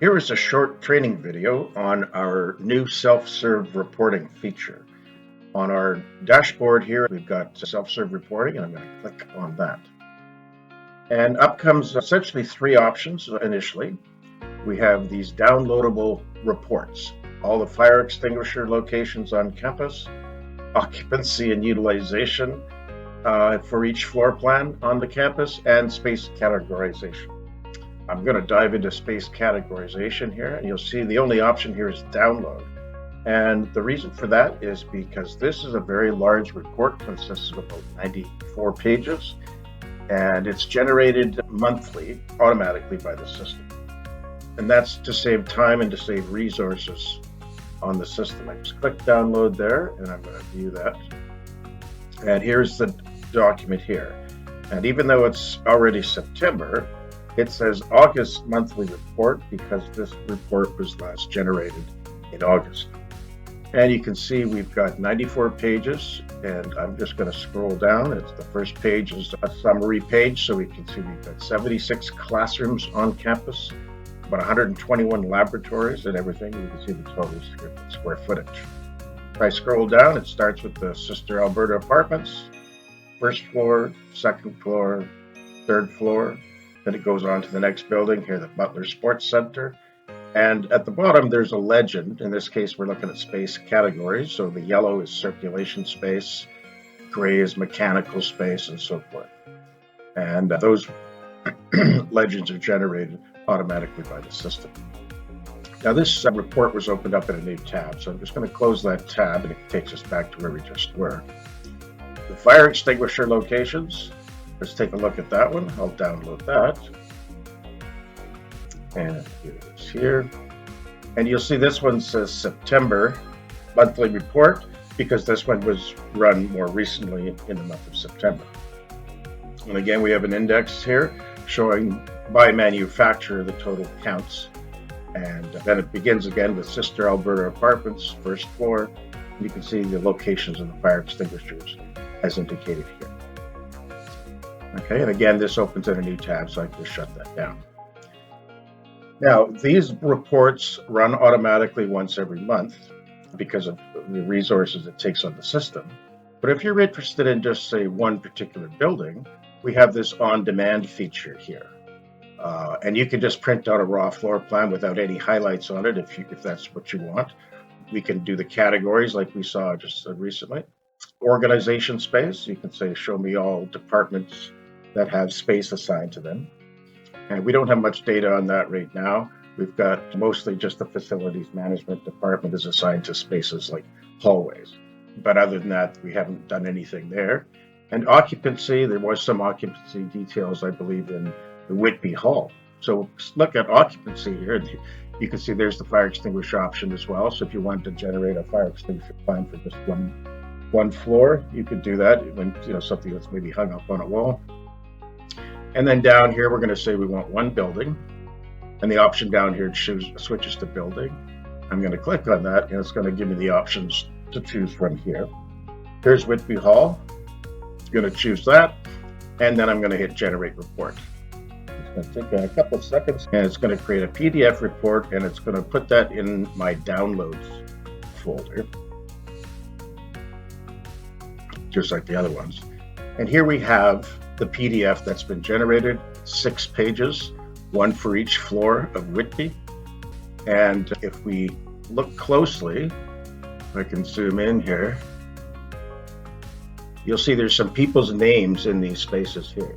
Here is a short training video on our new self-serve reporting feature. On our dashboard here, we've got self-serve reporting, and I'm going to click on that. And up comes essentially three options initially. We have these downloadable reports, all the fire extinguisher locations on campus, occupancy and utilization for each floor plan on the campus, and space categorization. I'm going to dive into space categorization here, and you'll see the only option here is download. And the reason for that is because this is a very large report, consists of about 94 pages, and it's generated monthly automatically by the system. And that's to save time and to save resources on the system. I just click download there, and I'm going to view that. And here's the document here. And even though it's already September, it says August monthly report because this report was last generated in August. And you can see we've got 94 pages, and I'm just going to scroll down. It's the first page is a summary page, so we can see we've got 76 classrooms on campus, about 121 laboratories and everything. You can see the total square footage. If I scroll down, it starts with the Sister Alberta Apartments, first floor, second floor, third floor. Then it goes on to the next building here, the Butler Sports Center. And at the bottom, there's a legend. In this case, we're looking at space categories. So the yellow is circulation space, gray is mechanical space, and so forth. And those legends are generated automatically by the system. Now, this report was opened up in a new tab. So I'm just going to close that tab, and it takes us back to where we just were. The fire extinguisher locations. Let's take a look at that one. I'll download that. And here it is here. And you'll see this one says September monthly report because this one was run more recently in the month of September. And again, we have an index here showing by manufacturer the total counts. And then it begins again with Sister Alberta Apartments, first floor. And you can see the locations of the fire extinguishers as indicated here. Okay, and again, this opens in a new tab, so I can just shut that down. Now, these reports run automatically once every month because of the resources it takes on the system. But if you're interested in just, say, one particular building, we have this on-demand feature here. And you can just print out a raw floor plan without any highlights on it if that's what you want. We can do the categories like we saw just recently. Organization space, you can say, show me all departments that have space assigned to them. And we don't have much data on that right now. We've got mostly just the facilities management department is assigned to spaces like hallways. But other than that, we haven't done anything there. And occupancy, there was some occupancy details, I believe, in the Whitby Hall. So look at occupancy here. And you can see there's the fire extinguisher option as well. So if you want to generate a fire extinguisher plan for just one floor, you could do that when something that's maybe hung up on a wall. And then down here, we're going to say we want one building. And the option down here switches to building. I'm going to click on that, and it's going to give me the options to choose from here. Here's Whitby Hall. I'm going to choose that. And then I'm going to hit Generate Report. It's going to take a couple of seconds, and it's going to create a PDF report, and it's going to put that in my Downloads folder, just like the other ones. And here we have the PDF that's been generated, 6 pages, one for each floor of Whitby. And if we look closely, I can zoom in here, you'll see there's some people's names in these spaces here.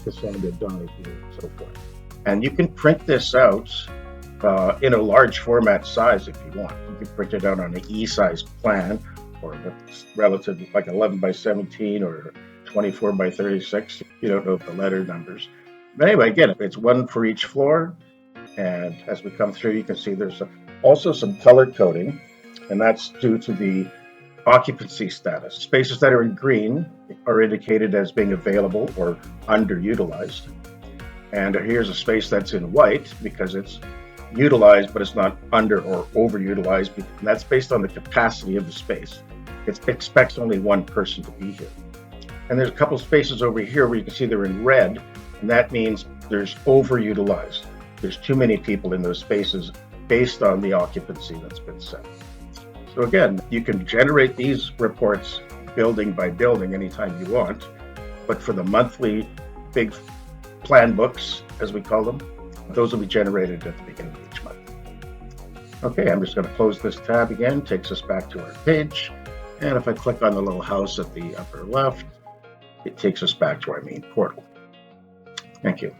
Cassandra, Donahue, and so forth. And you can print this out in a large format size if you want. You can print it out on an E-size plan or relative like 11 by 17 or 24 by 36. You don't know the letter numbers. But anyway, again, it's one for each floor. And as we come through, you can see there's also some color coding, and that's due to the occupancy status. Spaces that are in green are indicated as being available or underutilized. And here's a space that's in white because it's utilized, but it's not under or overutilized. And that's based on the capacity of the space. It expects only one person to be here. And there's a couple spaces over here where you can see they're in red, and that means there's overutilized. there's too many people in those spaces based on the occupancy that's been set. So again, you can generate these reports building by building anytime you want, but for the monthly big plan books, as we call them, those will be generated at the beginning of each month. Okay, I'm just going to close this tab again, takes us back to our page. And if I click on the little house at the upper left, it takes us back to our main portal. Thank you.